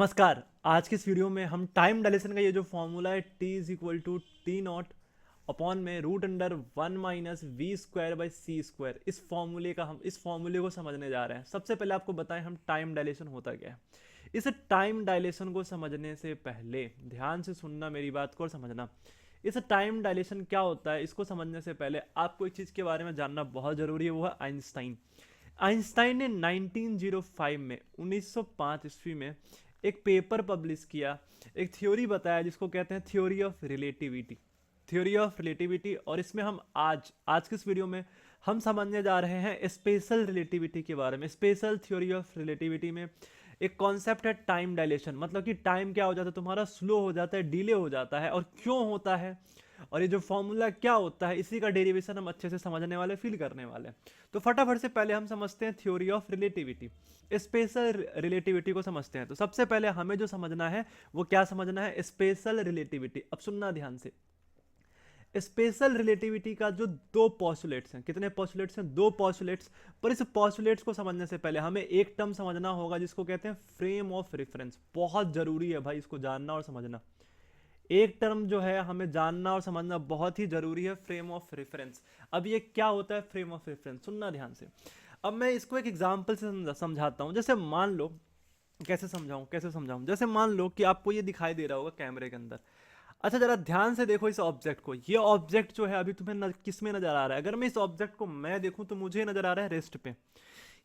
नमस्कार। आज के इस वीडियो में हम टाइम डायलेशन का ये जो फॉर्मूला है t is equal to T naught upon में root under 1 minus we square by C square, इस फॉर्मूले को समझने जा रहे हैं। सबसे पहले आपको बताएं हम टाइम डायलेशन होता क्या है। इस टाइम डायलेशन को समझने से पहले ध्यान से सुनना मेरी बात को और समझना। इस टाइम डायलेशन क्या होता है इसको समझने से पहले आपको एक चीज़ के बारे में जानना बहुत ज़रूरी है, वो है आइंस्टाइन। आइंस्टाइन ने 1905 में 1905 ईस्वी में एक पेपर पब्लिश किया, एक थ्योरी बताया जिसको कहते हैं थ्योरी ऑफ रिलेटिविटी। और इसमें हम आज के इस वीडियो में हम समझने जा रहे हैं स्पेशल रिलेटिविटी के बारे में। स्पेशल थ्योरी ऑफ रिलेटिविटी में एक कॉन्सेप्ट है टाइम डायलेशन, मतलब कि टाइम क्या हो जाता है तुम्हारा, स्लो हो जाता है, डिले हो जाता है, और क्यों होता है, और ये जो फॉर्मूला क्या होता है, इसी का डेरिवेशन हम अच्छे से समझने वाले, फील करने वाले। तो फटाफट से पहले हम समझते हैं theory of relativity, special relativity को समझते हैं। तो सबसे पहले हमें जो समझना है वो क्या समझना है, स्पेशल रिलेटिविटी। अब सुनना ध्यान से, स्पेशल रिलेटिविटी का जो दो पॉस्टुलेट्स हैं, कितने पॉस्टुलेट्स हैं, दो पॉस्टुलेट्स। पर इस पॉस्टुलेट्स को समझने से पहले हमें एक टर्म समझना होगा जिसको कहते हैं फ्रेम ऑफ रेफरेंस। बहुत जरूरी है भाई इसको जानना और समझना। एक टर्म जो है हमें जानना और समझना बहुत ही जरूरी है, फ्रेम ऑफ रेफरेंस। अब ये क्या होता है फ्रेम ऑफ रेफरेंस, सुनना ध्यान से। अब मैं इसको एक एग्जांपल से समझाता हूं। जैसे मान लो, कैसे समझाऊं, जैसे मान लो कि आपको ये दिखाई दे रहा होगा कैमरे के अंदर। अच्छा जरा ध्यान से देखो इस ऑब्जेक्ट को। ये ऑब्जेक्ट जो है अभी तुम्हें किस में नजर आ रहा है। अगर मैं इस ऑब्जेक्ट को मैं देखूं तो मुझे नजर आ रहा है रेस्ट पे।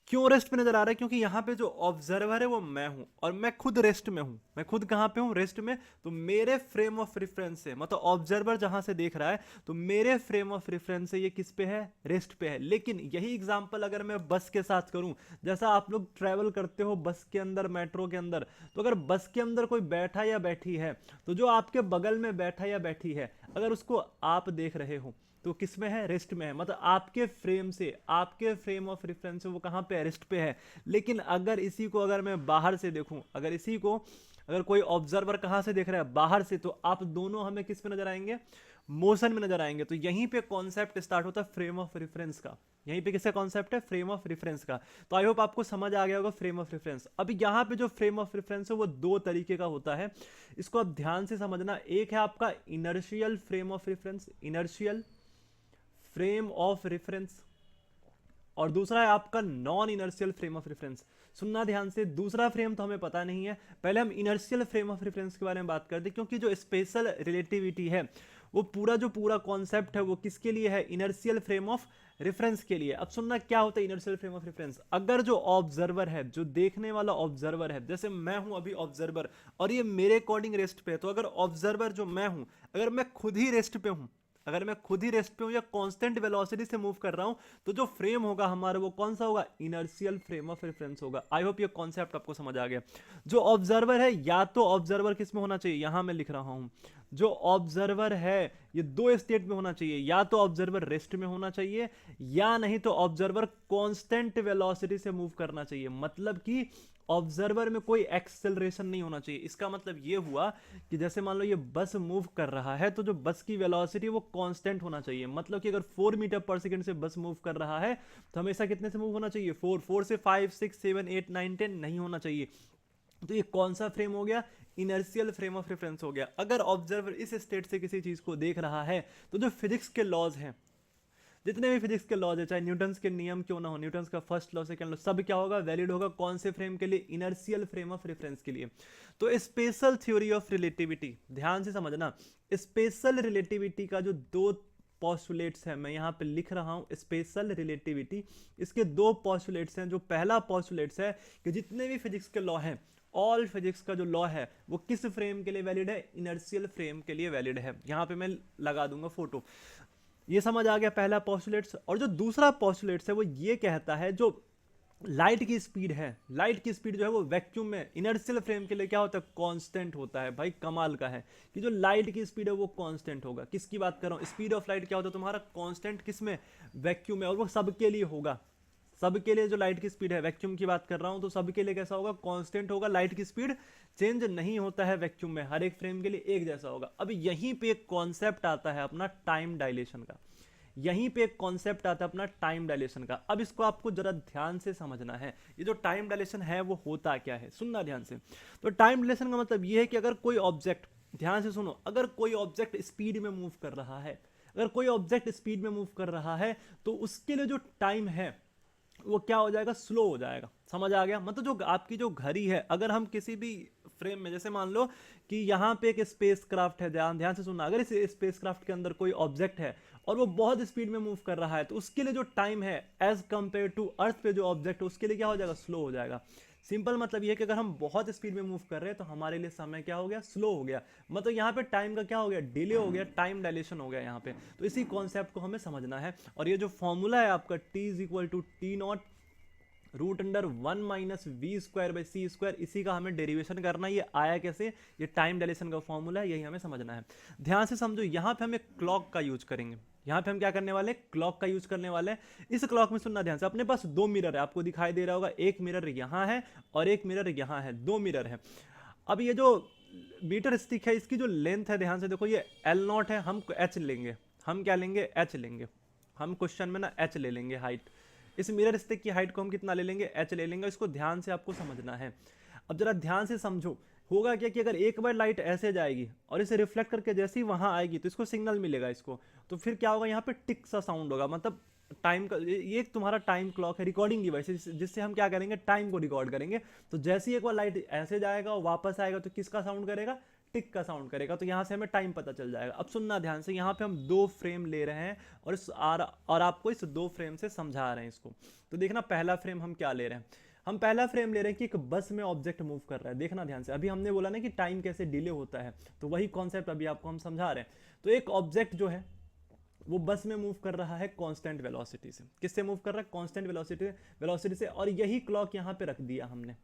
क्यों रेस्ट पे नजर आ रहा है, क्योंकि यहाँ पे जो ऑब्जर्वर है वो मैं हूं, और मैं खुद रेस्ट में हूं। मैं खुद कहाँ पे हूं, रेस्ट में। तो मेरे फ्रेम ऑफ रेफरेंस से, मतलब ऑब्जर्वर जहां से देख रहा है, तो मेरे फ्रेम ऑफ रेफरेंस से ये किस पे है, रेस्ट पे है। लेकिन यही एग्जांपल अगर मैं बस के साथ करूं, जैसा आप लोग ट्रैवल करते हो बस के अंदर, मेट्रो के अंदर, तो अगर बस के अंदर कोई बैठा या बैठी है, तो जो आपके बगल में बैठा या बैठी है, अगर उसको आप देख रहे हो तो किस में है, रेस्ट में है। मतलब आपके फ्रेम से, आपके फ्रेम ऑफ रेफरेंस से वो कहां पे है, रेस्ट पे है। लेकिन अगर इसी को अगर मैं बाहर से देखूं, अगर कोई ऑब्जर्वर कहां से देख रहा है, बाहर से, तो आप दोनों हमें किस पे नजर आएंगे, मोशन में नजर आएंगे। तो यहीं पे कॉन्सेप्ट स्टार्ट होता है फ्रेम ऑफ रेफरेंस का। यहीं पे किसका कॉन्सेप्ट है, फ्रेम ऑफ रेफरेंस का। तो आई होप आपको समझ आ गया होगा फ्रेम ऑफ रेफरेंस। अब यहाँ पे जो फ्रेम ऑफ रेफरेंस है वो दो तरीके का होता है, इसको आप ध्यान से समझना। एक है आपका inertial frame of reference, inertial frame of reference, और दूसरा है आपका non inertial frame of reference. सुनना ध्यान से, दूसरा फ्रेम तो हमें पता नहीं है, पहले हम इनर्शियल फ्रेम ऑफ रेफरेंस के बारे में बात करते हैं। क्योंकि जो स्पेशल रिलेटिविटी है वो पूरा कॉन्सेप्ट है वो किसके लिए है, इनर्शियल फ्रेम ऑफ रेफरेंस के लिए। अब सुनना क्या होता है इनर्शियल फ्रेम ऑफ रेफरेंस। अगर जो ऑब्जर्वर है, जो देखने वाला ऑब्जर्वर है, जैसे मैं हूं अभी ऑब्जर्वर और ये मेरे अकॉर्डिंग रेस्ट पे है, तो अगर ऑब्जर्वर जो मैं हूं, अगर मैं खुद ही रेस्ट पे हूं, या कांस्टेंट वेलोसिटी से मूव कर रहा हूं, तो जो फ्रेम होगा हमारा वो कौन सा होगा, इनर्शियल फ्रेम ऑफ रेफरेंस होगा। आई होप ये कॉन्सेप्ट आपको समझ आ गया। जो ऑब्जर्वर है, या तो ऑब्जर्वर किस में होना चाहिए, यहां मैं लिख रहा हूं, जो ऑब्जर्वर है ये दो स्टेट में होना चाहिए, या तो ऑब्जर्वर रेस्ट में होना चाहिए, या नहीं तो ऑब्जर्वर कांस्टेंट वेलोसिटी से मूव करना चाहिए। मतलब कि ऑब्जर्वर में कोई एक्सेलरेशन नहीं होना चाहिए। इसका मतलब ये हुआ कि जैसे मान लो ये बस मूव कर रहा है, तो जो बस की वेलोसिटी वो कांस्टेंट होना चाहिए। मतलब कि अगर 4 मीटर पर सेकंड से बस मूव कर रहा है, तो हमेशा कितने से मूव होना चाहिए, 4 से 5 6 7 8 9 10 नहीं होना चाहिए। तो ये कौन सा फ्रेम हो गया, इनर्शियल फ्रेम ऑफ रेफरेंस हो गया। अगर ऑब्जर्वर इस स्टेट से किसी चीज को देख रहा है, तो जो फिजिक्स के लॉज हैं, जितने भी फिजिक्स के लॉज है, चाहे न्यूटन्स के नियम क्यों ना हो, न्यूटन्स का फर्स्ट लॉ, सेकंड लॉ, सब क्या होगा, वैलिड होगा। कौन से फ्रेम के लिए, इनर्शियल फ्रेम ऑफ रेफरेंस के लिए। तो स्पेशल थ्योरी ऑफ रिलेटिविटी, ध्यान से समझना, स्पेशल रिलेटिविटी का जो दो पॉस्टुलेट्स हैं, मैं यहाँ पे लिख रहा हूँ स्पेशल रिलेटिविटी। इसके दो पॉस्टुलेट्स हैं। जो पहला पॉस्टुलेट्स है कि जितने भी फिजिक्स के लॉ हैं, ऑल फिजिक्स का जो लॉ है वो किस फ्रेम के लिए वैलिड है, इनर्शियल फ्रेम के लिए वैलिड है। यहाँ पे मैं लगा दूंगा फोटो। ये समझ आ गया पहला पॉस्टुलेट्स। और जो दूसरा पॉस्टुलेट्स है वो ये कहता है, जो लाइट की स्पीड है, लाइट की स्पीड जो है वो वैक्यूम में इनर्शियल फ्रेम के लिए क्या होता है, कांस्टेंट होता है। भाई कमाल का है कि जो लाइट की स्पीड है वो कांस्टेंट होगा। किसकी बात कर रहा हूँ, स्पीड ऑफ लाइट क्या होता है तुम्हारा, कांस्टेंट, किसमें, वैक्यूम में। और वो सबके लिए होगा, सबके लिए जो लाइट की स्पीड है, वैक्यूम की बात कर रहा हूं, तो सबके लिए कैसा होगा, कांस्टेंट होगा। लाइट की स्पीड चेंज नहीं होता है वैक्यूम में, हर एक फ्रेम के लिए एक जैसा होगा। अब यहीं पे एक कॉन्सेप्ट आता है अपना टाइम डायलेशन का। यहीं पे एक कॉन्सेप्ट आता है अपना टाइम डायलेशन का। अब इसको आपको जरा ध्यान से समझना है, ये जो टाइम डायलेशन है वो होता क्या है, सुनना ध्यान से। तो टाइम डायलेशन का मतलब ये है कि अगर कोई ऑब्जेक्ट, ध्यान से सुनो, अगर कोई ऑब्जेक्ट स्पीड में मूव कर रहा है, अगर कोई ऑब्जेक्ट स्पीड में मूव कर रहा है तो उसके लिए जो टाइम है वो क्या हो जाएगा, स्लो हो जाएगा। समझ आ गया? मतलब जो आपकी जो घड़ी है, अगर हम किसी भी फ्रेम में, जैसे मान लो कि यहाँ पे एक स्पेस क्राफ्ट है, ध्यान ध्यान से सुनना, अगर इस स्पेस क्राफ्ट के अंदर कोई ऑब्जेक्ट है और वो बहुत स्पीड में मूव कर रहा है तो उसके लिए जो टाइम है एज कंपेयर टू अर्थ पे जो ऑब्जेक्ट है उसके लिए क्या हो जाएगा, स्लो हो जाएगा। सिंपल मतलब ये है कि अगर हम बहुत स्पीड में मूव कर रहे हैं तो हमारे लिए समय क्या हो गया, स्लो हो गया। मतलब यहाँ पे टाइम का क्या हो गया, डिले हो गया, टाइम डायलेशन हो गया यहाँ पे। तो इसी कॉन्सेप्ट को हमें समझना है। और ये जो फॉर्मूला है आपका t is equal to T naught root under 1 minus we square by C square, इसी का हमें डेरिवेशन करना है। ये आया कैसे, ये टाइम डायलेशन का फॉर्मूला है, यही हमें समझना है। ध्यान से समझो, यहाँ पे हम एक क्लॉक का यूज करेंगे। यहाँ पे हम क्या करने वाले, क्लॉक का यूज करने वाले हैं। इस क्लॉक में सुनना ध्यान से, अपने पास दो मिरर है, आपको दिखाई दे रहा होगा, एक मिरर यहाँ है और एक मिरर यहाँ है, दो मिरर है। अब ये जो मीटर स्टिक है इसकी जो लेंथ है, ध्यान से देखो, ये एल नॉट है, हम एच लेंगे। हम क्या लेंगे, एच लेंगे। हम क्वेश्चन में ना एच ले लेंगे हाइट। इस मिरर स्टिक की हाइट को हम कितना ले लेंगे, एच ले लेंगे। इसको ध्यान से आपको समझना है। अब जरा ध्यान से समझो, होगा क्या कि अगर एक बार लाइट ऐसे जाएगी और इसे रिफ्लेक्ट करके जैसे ही वहां आएगी तो इसको सिग्नल मिलेगा इसको, तो फिर क्या होगा, यहाँ पे टिक सा साउंड होगा। मतलब टाइम का ये एक तुम्हारा टाइम क्लॉक है, रिकॉर्डिंग डिवाइस, जिससे हम क्या करेंगे, टाइम को रिकॉर्ड करेंगे। तो जैसे ही एक बार लाइट ऐसे जाएगा और वापस आएगा तो किसका साउंड करेगा, टिक का साउंड करेगा। तो यहाँ से हमें टाइम पता चल जाएगा। अब सुनना ध्यान से, यहाँ पे हम दो फ्रेम ले रहे हैं और आपको इस दो फ्रेम से समझा रहे हैं इसको। तो देखना, पहला फ्रेम हम क्या ले रहे हैं, हम पहला फ्रेम ले रहे हैं कि एक बस में ऑब्जेक्ट मूव कर रहा है। देखना ध्यान से, अभी हमने बोला ना कि टाइम कैसे डिले होता है, तो वही कॉन्सेप्ट अभी आपको हम समझा रहे हैं। तो एक ऑब्जेक्ट जो है वो बस में मूव कर रहा है कांस्टेंट वेलोसिटी से। किससे मूव कर रहा है, कांस्टेंट वेलोसिटी से। और यही क्लॉक यहाँ पे रख दिया हमने।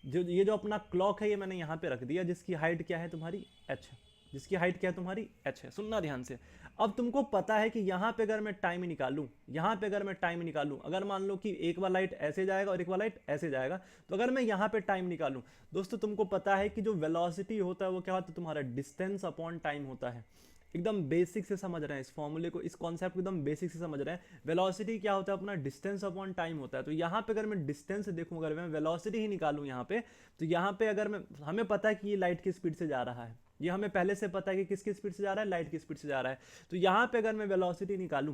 जो ये जो अपना क्लॉक है ये मैंने यहाँ पे रख दिया, जिसकी हाइट क्या है तुम्हारी, एच है। जिसकी हाइट क्या है तुम्हारी, एच है। सुनना ध्यान से, अब तुमको पता है कि यहाँ पे अगर मैं टाइम निकालूं, यहाँ पे अगर मैं टाइम निकालूं, अगर मान लो कि एक बार लाइट ऐसे जाएगा और एक बार लाइट ऐसे जाएगा, तो अगर मैं यहाँ पे टाइम निकालूं, दोस्तों तुमको पता है कि जो वेलोसिटी होता है वो क्या होता है, तुम्हारा डिस्टेंस अपॉन टाइम होता है। एकदम बेसिक से समझ रहे हैं इस फॉर्मूले को, इस कॉन्सेप्ट को एकदम बेसिक से समझ रहे हैं। वेलोसिटी क्या होता है, अपना डिस्टेंस अपॉन टाइम होता है। तो यहाँ पे अगर मैं डिस्टेंस देखूं, अगर मैं वेलोसिटी ही निकालूं यहाँ पे, तो यहाँ पे अगर मैं, हमें पता है कि ये लाइट की स्पीड से जा रहा है, ये हमें पहले से पता है कि किसकी स्पीड से जा रहा है, लाइट की स्पीड से जा रहा है। तो यहाँ पे अगर मैं वेलोसिटी निकालूं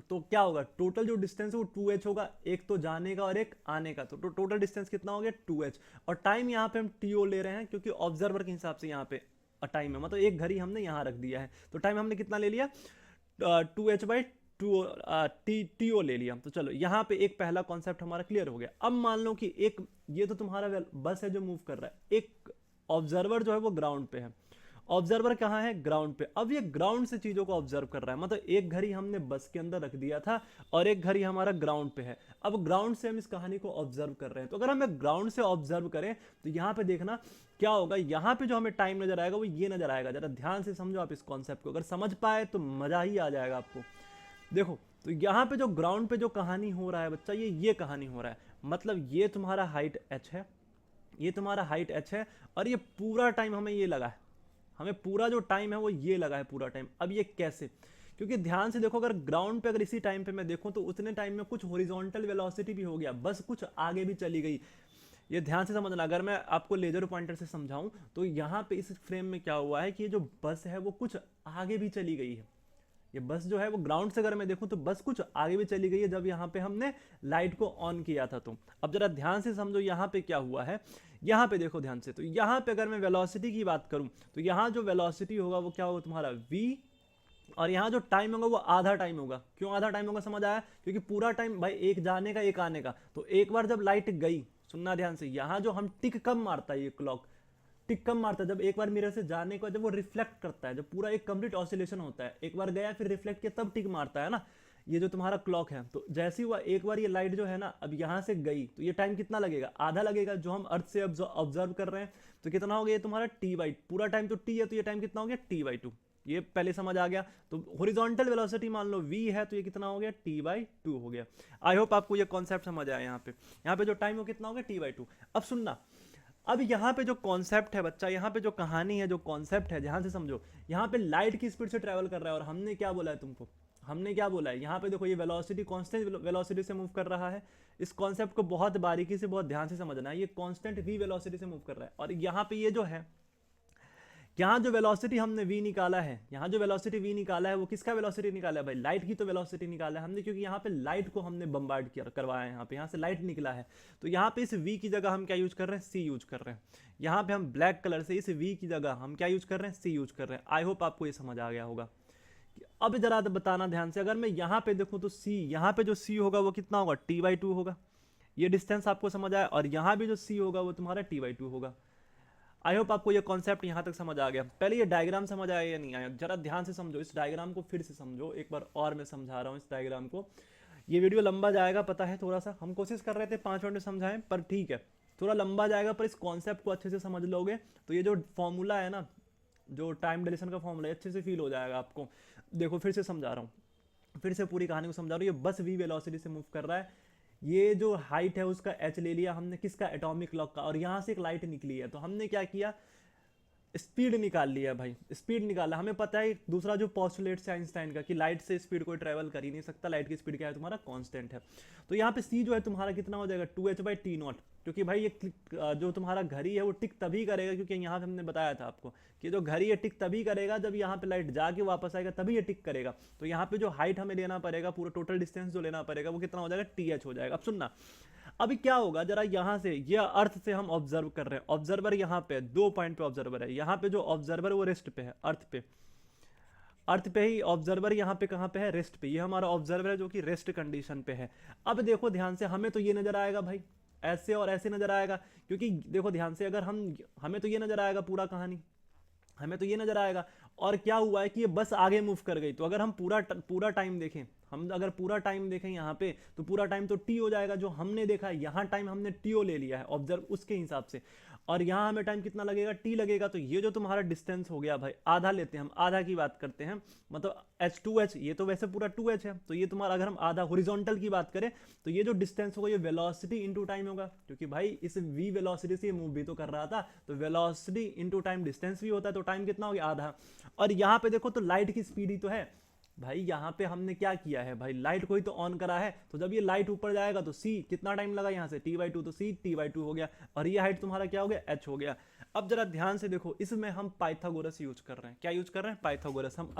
तो क्या होगा, टोटल जो डिस्टेंस है वो 2h होगा, एक तो जाने का और एक आने का। तो टोटल डिस्टेंस कितना हो गया, 2h। और टाइम यहाँ पे हम टीओ ले रहे हैं क्योंकि ऑब्जर्वर के हिसाब से यहाँ पे टाइम है, मतलब एक घड़ी हमने यहाँ रख दिया है। तो टाइम हमने कितना ले लिया, 2h by two T O ले लिया। तो चलो यहाँ पे एक पहला कॉन्सेप्ट हमारा क्लियर हो गया। अब मान लो कि एक, ये तो तुम्हारा बस है जो मूव कर रहा है, एक ऑब्जर्वर जो है वो ग्राउंड पे है। ऑब्जर्वर कहाँ है, ग्राउंड पे। अब ये ग्राउंड से चीजों को ऑब्जर्व कर रहा है, मतलब एक घड़ी हमने बस के अंदर रख दिया था और एक घड़ी हमारा ग्राउंड पे है। अब ग्राउंड से हम इस कहानी को ऑब्जर्व कर रहे हैं। तो अगर हमें ग्राउंड से ऑब्जर्व करें तो यहाँ पे देखना क्या होगा, यहाँ पे जो हमें टाइम नजर आएगा वो ये नजर आएगा। जरा ध्यान से समझो आप इस कॉन्सेप्ट को, अगर समझ पाए तो मजा ही आ जाएगा आपको। देखो, तो यहाँ पे जो ग्राउंड पे जो कहानी हो रहा है बच्चा, ये कहानी हो रहा है। मतलब ये तुम्हारा हाइट h है, ये तुम्हारा हाइट h है, और ये पूरा टाइम हमें ये लगा है, हमें पूरा जो टाइम है वो ये लगा है पूरा टाइम। अब ये कैसे, क्योंकि ध्यान से देखो, अगर ग्राउंड पे अगर इसी टाइम पे मैं देखूं तो उतने टाइम में कुछ हॉरिजॉन्टल वेलोसिटी भी हो गया, बस कुछ आगे भी चली गई। ये ध्यान से समझना। अगर मैं आपको लेजर पॉइंटर से समझाऊं तो यहाँ पे इस फ्रेम में क्या हुआ है कि ये जो बस है वो कुछ आगे भी चली गई है। ये बस जो है वो ग्राउंड से अगर मैं देखूं तो बस कुछ आगे भी चली गई है जब यहाँ पे हमने लाइट को ऑन किया था। तो अब जरा ध्यान से समझो यहाँ पे क्या हुआ है, यहाँ पे देखो ध्यान से। तो यहाँ पे अगर मैं वेलोसिटी की बात करूं तो यहाँ जो वेलोसिटी होगा वो क्या होगा तुम्हारा v, और यहाँ जो टाइम होगा वो आधा टाइम होगा। क्यों आधा टाइम होगा, समझ आया? क्योंकि पूरा टाइम भाई एक जाने का एक आने का। तो एक बार जब लाइट गई, सुनना ध्यान से, यहाँ जो हम टिक कब मारता है, ये क्लॉक टिक कब मारता है जब एक बार मिरर से जाने को, जब वो रिफ्लेक्ट करता है, जब पूरा एक कंप्लीट ऑसिलेशन होता है, एक बार गया फिर रिफ्लेक्ट किया तब टिक मारता है ना, ये जो तुम्हारा क्लॉक है। तो जैसे ही हुआ एक बार ये लाइट जो है ना अब यहाँ से गई तो ये टाइम कितना लगेगा, आधा लगेगा, जो हम अर्थ से ऑब्जर्व कर रहे हैं। तो कितना हो गया ये तुम्हारा t/2, पूरा टाइम तो t है, तो ये टाइम कितना हो गया t/2। ये पहले समझ आ गया। तो हॉरिजॉन्टल वेलोसिटी मान लो v है, तो ये कितना हो गया t/2 हो गया। आई होप आपको ये कॉन्सेप्ट समझ आया। यहाँ पे जो टाइम हो कितना हो गया t/2। अब सुनना, अब यहाँ पे जो कॉन्सेप्ट है बच्चा, यहाँ पे जो कहानी है, जो कॉन्सेप्ट है, ध्यान से समझो। यहाँ पे लाइट की स्पीड से ट्रैवल कर रहा है और हमने क्या बोला है तुमको, हमने क्या बोला है यहाँ पे देखो, ये वेलोसिटी कांस्टेंट वेलोसिटी से मूव कर रहा है। इस कॉन्सेप्ट को बहुत बारीकी से, बहुत ध्यान से समझना है। ये कांस्टेंट v वेलोसिटी से मूव कर रहा है, और यहाँ पे ये जो है, यहाँ जो वेलोसिटी हमने v निकाला है, यहाँ जो वेलोसिटी v निकाला है वो किसका वेलोसिटी निकाला है भाई? लाइट की तो वेलोसिटी निकाला है हमने, क्योंकि यहाँ पे लाइट को हमने बम्बार्ड किया करवाया है, यहाँ से लाइट निकला है। तो यहाँ पे इस v की जगह हम क्या यूज कर रहे हैं? c यूज कर रहे हैं। यहाँ पे हम ब्लैक कलर से इस v की जगह हम क्या यूज कर रहे हैं? c यूज कर रहे हैं। आई होप आपको ये समझ आ गया होगा। अब जरा बताना ध्यान से, अगर मैं यहाँ पे देखूँ तो c, यहाँ पे जो c होगा वो कितना होगा? t/2 होगा। ये डिस्टेंस आपको समझ आया, और यहाँ भी जो c होगा वो तुम्हारा t/2 होगा। आई होप आपको ये कॉन्सेप्ट यहाँ तक समझ आ गया। पहले ये डायग्राम समझ आया या नहीं आया, जरा ध्यान से समझो। इस डायग्राम को फिर से समझो एक बार, और मैं समझा रहा हूँ इस डायग्राम को। ये वीडियो लंबा जाएगा पता है, थोड़ा सा हम कोशिश कर रहे थे 5 मिनट में समझाएं, पर ठीक है थोड़ा लंबा जाएगा, पर इस कॉन्सेप्ट को अच्छे से समझ लोगे तो ये जो फॉर्मूला है ना, जो टाइम डिलेशन का फॉर्मूला है, अच्छे से फील हो जाएगा आपको। देखो फिर से समझा रहा हूँ, फिर से पूरी कहानी को समझा रहा हूँ। ये बस v वेलोसिटी से मूव कर रहा है। ये जो हाइट है उसका h ले लिया हमने, किसका? एटॉमिक क्लॉक का। और यहाँ से एक लाइट निकली है, तो हमने क्या किया? स्पीड निकाल लिया भाई, स्पीड निकाला। हमें पता है दूसरा जो पोस्टुलेट है आइंस्टाइन का, कि लाइट से स्पीड कोई ट्रैवल कर ही नहीं सकता, लाइट की स्पीड क्या है? तुम्हारा कांस्टेंट है। तो यहाँ पे c जो है तुम्हारा कितना हो जाएगा? 2h/t0, क्योंकि भाई ये जो तुम्हारा घड़ी है वो टिक तभी करेगा, क्योंकि यहाँ पे हमने बताया था आपको कि जो घड़ी है टिक तभी करेगा जब यहाँ पे लाइट जाके वापस आएगा, तभी ये टिक करेगा। तो यहाँ पे जो हाइट हमें लेना पड़ेगा, पूरा टोटल डिस्टेंस जो लेना पड़ेगा वो कितना हो जाएगा? th हो जाएगा। अब सुनना, अभी क्या होगा जरा, यहाँ से ये अर्थ से हम ऑब्जर्व कर रहे हैं, ऑब्जर्वर यहाँ पे 2 पॉइंट पे ऑब्जर्वर है। यहाँ पे जो ऑब्जर्वर वो रेस्ट पे है, अर्थ पे, अर्थ पे ही ऑब्जर्वर यहाँ पे कहाँ पे है? रेस्ट पे। ये हमारा ऑब्जर्वर है जो कि रेस्ट कंडीशन पे है। अब देखो ध्यान से, हमें तो ये नजर आएगा भाई, ऐसे और ऐसे नजर आएगा, क्योंकि देखो ध्यान से, अगर हमें तो ये नजर आएगा पूरा कहानी, हमें तो ये नजर आएगा। और क्या हुआ है कि ये बस आगे मूव कर गई। तो अगर हम पूरा टाइम देखें, हम अगर पूरा टाइम देखें यहाँ पे, तो पूरा टाइम तो टी हो जाएगा। जो हमने देखा है यहाँ टाइम हमने टीओ ले लिया है, ऑब्जर्व उसके हिसाब से, और यहाँ हमें टाइम कितना लगेगा? टी लगेगा। तो ये जो तुम्हारा डिस्टेंस हो गया भाई, आधा लेते हैं हम, आधा की बात करते हैं, मतलब h2h, ये तो वैसे पूरा 2h है, तो ये तुम्हारा अगर हम आधा हॉरिजॉन्टल की बात करें, तो ये जो डिस्टेंस होगा ये वेलोसिटी इंटू टाइम होगा, क्योंकि भाई इस v वेलोसिटी से मूव भी तो कर रहा था, तो वेलोसिटी इंटू टाइम डिस्टेंस भी होता है, तो टाइम कितना हो गया? आधा। और यहाँ पे देखो तो लाइट की स्पीड ही तो है भाई, यहाँ पे हमने क्या किया है भाई? लाइट को ही तो ऑन करा है। तो जब ये लाइट ऊपर जाएगा तो c कितना टाइम लगा यहाँ से? t/2, तो c t/2 हो गया, और ये हाइट तुम्हारा क्या हो गया? h हो गया। अब जरा ध्यान से देखो, इसमें हम पाइथागोरस यूज कर रहे हैं। क्या यूज कर रहे हैं? पाइथागोरस। हम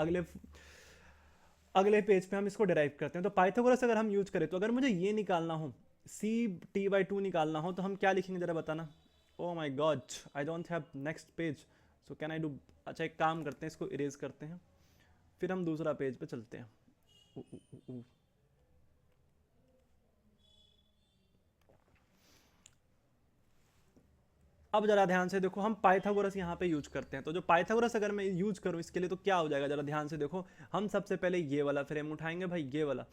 अगले पेज पे हम इसको डिराइव करते हैं। तो पाइथागोरस अगर हम यूज करें, तो अगर मुझे ये निकालना हो, c t/2 निकालना हो, तो हम क्या लिखेंगे जरा बताना। Oh my God, I don't have next page, so can I do? अच्छा एक काम करते हैं, इसको इरेज करते हैं, फिर हम दूसरा पेज पे चलते हैं। अब जरा ध्यान से देखो, हम पाइथागोरस यहाँ पे यूज करते हैं। तो जो पाइथागोरस अगर मैं यूज करूँ इसके लिए, तो क्या हो जाएगा? जरा ध्यान से देखो, हम सबसे पहले ये वाला फ्रेम उठाएंगे भाई, ये वाला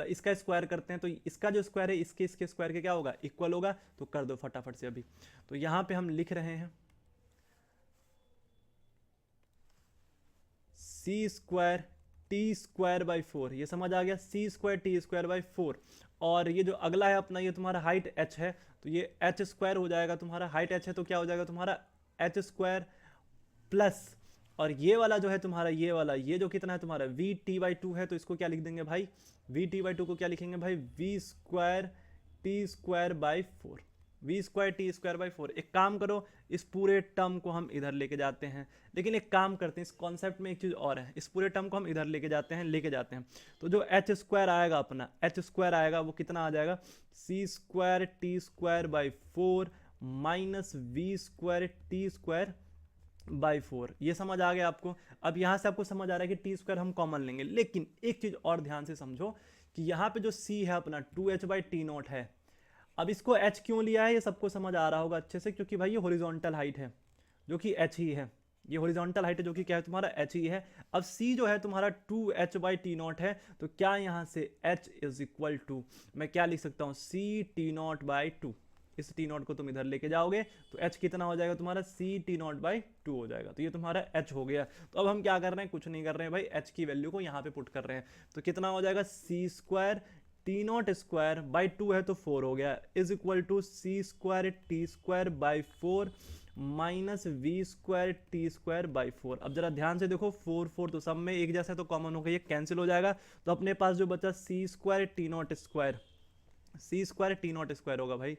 इसका स्क्वायर करते हैं। तो इसका जो स्क्वायर है इसके स्क्वायर के क्या होगा? इक्वल होगा। तो कर दो फटाफट से अभी। तो यहाँ पे हम लिख रहे हैं c² t²/4, ये समझ आ गया? c² t²/4। और ये जो अगला है अपना, ये तुम्हारा हाइट h है, तो ये h² हो जाएगा तुम्हारा। हाइट h है तो क्या हो जाएगा तुम्हारा? h² प्लस, और ये वाला जो है तुम्हारा, ये वाला, ये जो कितना है तुम्हारा? v/t/2 है, तो इसको क्या लिख देंगे भाई? v/t/2 को क्या लिखेंगे भाई? v² t²/4, v² t²/4। एक काम करो, इस पूरे टर्म को हम इधर लेके जाते हैं, लेकिन एक काम करते हैं, इस कॉन्सेप्ट में एक चीज़ और है, इस पूरे टर्म को हम इधर लेके जाते हैं। तो जो h² आएगा अपना, h² आएगा वो कितना आ जाएगा? c² t²/4 minus v² t²/4। ये समझ आ गया आपको? अब यहाँ से आपको समझ आ रहा है कि t² हम कॉमन लेंगे, लेकिन एक चीज़ और ध्यान से समझो कि यहाँ पे जो c है अपना 2h/t0 है। अब इसको h क्यों लिया है ये सबको समझ आ रहा होगा अच्छे से, क्योंकि भाई ये हॉरिजॉन्टल हाइट है जो कि h ही है। ये हॉरिजॉन्टल हाइट है जो कि क्या है तुम्हारा? h ही है। अब c जो है तुम्हारा 2h/t0 है, तो क्या यहाँ से h इज इक्वल टू, मैं क्या लिख सकता हूँ? c t0/2। इस t0 को तुम इधर लेके जाओगे तो h कितना हो जाएगा तुम्हारा? c t0/2 हो जाएगा। तो ये तुम्हारा h हो गया। तो अब हम क्या कर रहे हैं? कुछ नहीं कर रहे हैं भाई, h की वैल्यू को यहाँ पे पुट कर रहे हैं। तो कितना हो जाएगा? c² t0²/2 है तो 4 हो गया, is equal to c² t²/4 minus we square T square by 4। अब जरा ध्यान से देखो, 4 4 तो सब में एक जैसा तो कॉमन होगा, ये कैंसिल हो जाएगा। तो अपने पास जो बचा c square t naught square, c square t naught square होगा भाई,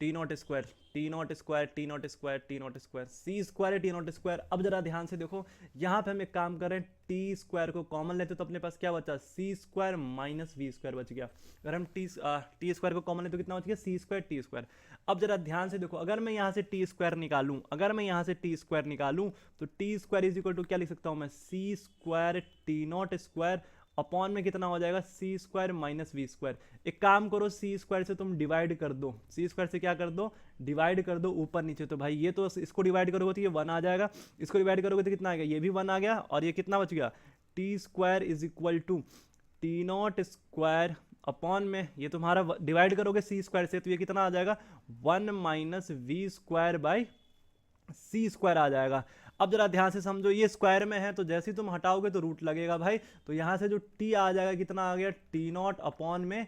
t naught square t naught square t naught square t naught square c square t naught square. अब जरा ध्यान से देखो, यहाँ पे हम एक काम कर रहे हैं, टी स्क्वायर को कॉमन लेते तो अपने पास क्या बचा, c square minus we square बच गया। अगर हम टी स्क्वायर को कॉमन लेते तो कितना बच गया, सी स्क्वायर टी स्क्वायर। अब जरा ध्यान से देखो, अगर मैं यहाँ से टी स्क्वायर निकालूं, अगर मैं यहाँ से टी स्क्वायर निकालूं तो t square is equal to क्या लिख सकता हूँ मैं, c square t naught square upon में कितना हो जाएगा, c square minus we square. एक काम करो, सी स्क्वायर से तुम डिवाइड कर दो, सी स्क्वायर से क्या कर दो, डिवाइड कर दो ऊपर नीचे। तो भाई ये तो इसको डिवाइड करोगे तो ये 1 आ जाएगा, इसको डिवाइड करोगे तो कितना आ गया, ये भी 1 आ गया, और ये कितना बच गया, T square is equal to T naught square upon में, ये तुम्हारा डिवाइड करोगे सी स्क्वायर से तो ये कितना आ जाएगा, 1 minus we square by C square आ जाएगा। अब जरा ध्यान से समझो, ये स्क्वायर में है तो जैसे ही तुम हटाओगे तो रूट लगेगा भाई, तो यहां से जो टी आ जाएगा कितना आ गया, टी नॉट अपॉन में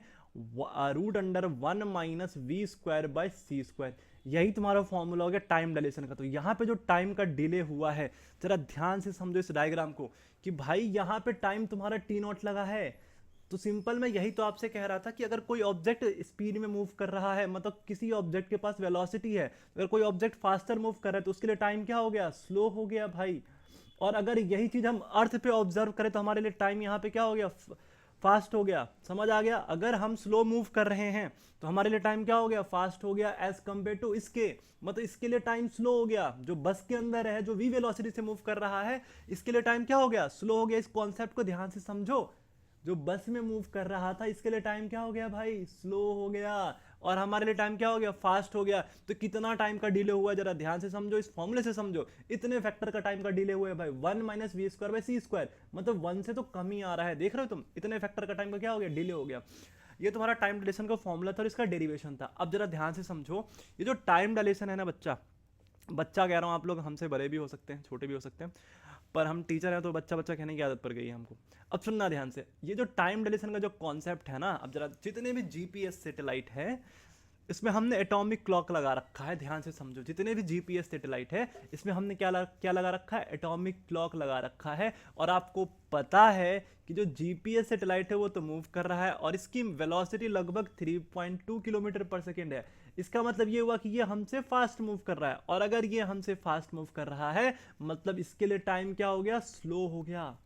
root under 1 minus we square by C square. यही तुम्हारा फॉर्मूला हो गया टाइम डायलेशन का। तो यहाँ पे जो टाइम का डिले हुआ है, जरा ध्यान से समझो इस डायग्राम को, कि भाई यहाँ पे टाइम तुम्हारा टी नॉट लगा है। तो सिंपल मैं यही तो आपसे कह रहा था कि अगर कोई ऑब्जेक्ट स्पीड में मूव कर रहा है, मतलब किसी ऑब्जेक्ट के पास वेलोसिटी है, अगर कोई ऑब्जेक्ट फास्टर मूव कर रहा है तो उसके लिए टाइम क्या हो गया, स्लो हो गया भाई। और अगर यही चीज हम अर्थ पे ऑब्जर्व करें तो हमारे लिए टाइम यहाँ पे क्या हो गया, फास्ट हो गया। समझ आ गया, अगर हम स्लो मूव कर रहे हैं तो हमारे लिए टाइम क्या हो गया, फास्ट हो गया एज कंपेयर टू इसके, मतलब इसके लिए टाइम स्लो हो गया। जो बस के अंदर है, जो वी वेलोसिटी से मूव कर रहा है, इसके लिए टाइम क्या हो गया, स्लो हो गया। इस कॉन्सेप्ट को ध्यान से समझो, जो बस में मूव कर रहा था इसके लिए टाइम क्या हो गया भाई, स्लो हो गया, और हमारे लिए टाइम क्या हो गया, फास्ट हो गया। तो कितना टाइम का डिले हुआ, जरा ध्यान से समझो, इस फॉर्मूले से समझो, इतने फैक्टर का टाइम का डिले हुआ है भाई, 1 minus we square by C square, मतलब 1 से तो कम ही आ रहा है, देख रहे हो तुम, इतने फैक्टर का टाइम का क्या हो गया, डिले हो गया। ये तुम्हारा टाइम डायलेशन का फॉर्मूला था और इसका डेरिवेशन था। अब जरा ध्यान से समझो, ये जो टाइम डायलेशन है ना, बच्चा बच्चा कह रहा हूँ, आप लोग हमसे बड़े भी हो सकते हैं, छोटे भी हो सकते हैं, पर हम टीचर हैं तो बच्चा बच्चा कहने की आदत पड़ गई है हमको। अब सुनना ध्यान से, ये जो टाइम डायलेशन का जो कॉन्सेप्ट है ना, अब जरा जितने भी जीपीएस सैटेलाइट है इसमें हमने एटॉमिक क्लॉक लगा रखा है, ध्यान से समझो, जितने भी जीपीएस सैटेलाइट है इसमें हमने क्या लगा रखा है, एटॉमिक क्लॉक लगा रखा है। और आपको पता है कि जो जीपीएस सैटेलाइट है वो तो मूव कर रहा है और इसकी वेलोसिटी लगभग 3.2 किलोमीटर पर सेकेंड है। इसका मतलब ये हुआ कि ये हमसे फास्ट मूव कर रहा है, और अगर ये हमसे फास्ट मूव कर रहा है मतलब इसके लिए टाइम क्या हो गया, स्लो हो गया।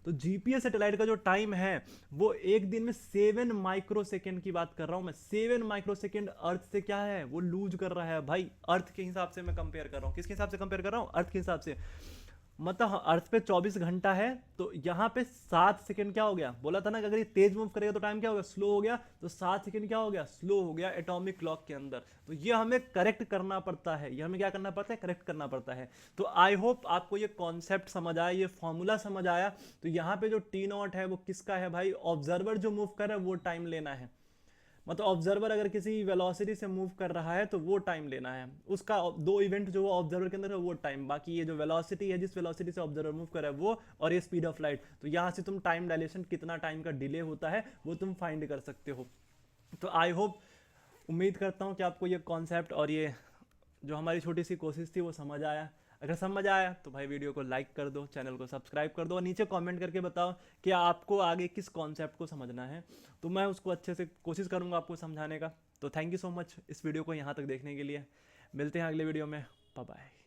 तो जीपीएस सैटेलाइट का जो टाइम है वो एक दिन में 7 माइक्रो सेकेंड की बात कर रहा हूं मैं, 7 माइक्रो सेकेंड अर्थ से क्या है, वो लूज कर रहा है भाई। अर्थ के हिसाब से मैं कंपेयर कर रहा हूं, किसके हिसाब से कंपेयर कर रहा हूं, अर्थ के हिसाब से। मतलब अर्थ पे 24 घंटा है तो यहाँ पे 7 सेकंड क्या हो गया, बोला था ना कि अगर ये तेज मूव करेगा तो टाइम क्या हो गया, स्लो हो गया, तो 7 सेकंड क्या हो गया, स्लो हो गया एटॉमिक क्लॉक के अंदर। तो ये हमें करेक्ट करना पड़ता है, ये हमें क्या करना पड़ता है, करेक्ट करना पड़ता है। तो आई होप आपको ये कॉन्सेप्ट समझ आया, ये फॉर्मूला समझ आया। तो यहाँ पे जो टी नॉट है वो किसका है भाई, ऑब्जर्वर जो मूव कर रहा है वो टाइम लेना है। मतलब ऑब्जर्वर अगर किसी वेलोसिटी से मूव कर रहा है तो वो टाइम लेना है उसका, दो इवेंट जो ऑब्जर्वर के अंदर है वो टाइम, बाकी ये जो वेलोसिटी है जिस वेलोसिटी से ऑब्जर्वर मूव कर रहा है वो, और ये स्पीड ऑफ लाइट, तो यहाँ से तुम टाइम डायलेशन कितना टाइम का डिले होता है वो तुम फाइंड कर सकते हो। तो आई होप, उम्मीद करता हूँ कि आपको ये कॉन्सेप्ट और ये जो हमारी छोटी सी कोशिश थी वो समझ आया। अगर समझ आया तो भाई वीडियो को लाइक कर दो, चैनल को सब्सक्राइब कर दो, और नीचे कमेंट करके बताओ कि आपको आगे किस कॉन्सेप्ट को समझना है, तो मैं उसको अच्छे से कोशिश करूँगा आपको समझाने का। तो थैंक यू सो मच इस वीडियो को यहाँ तक देखने के लिए। मिलते हैं अगले वीडियो में, बाय बाय।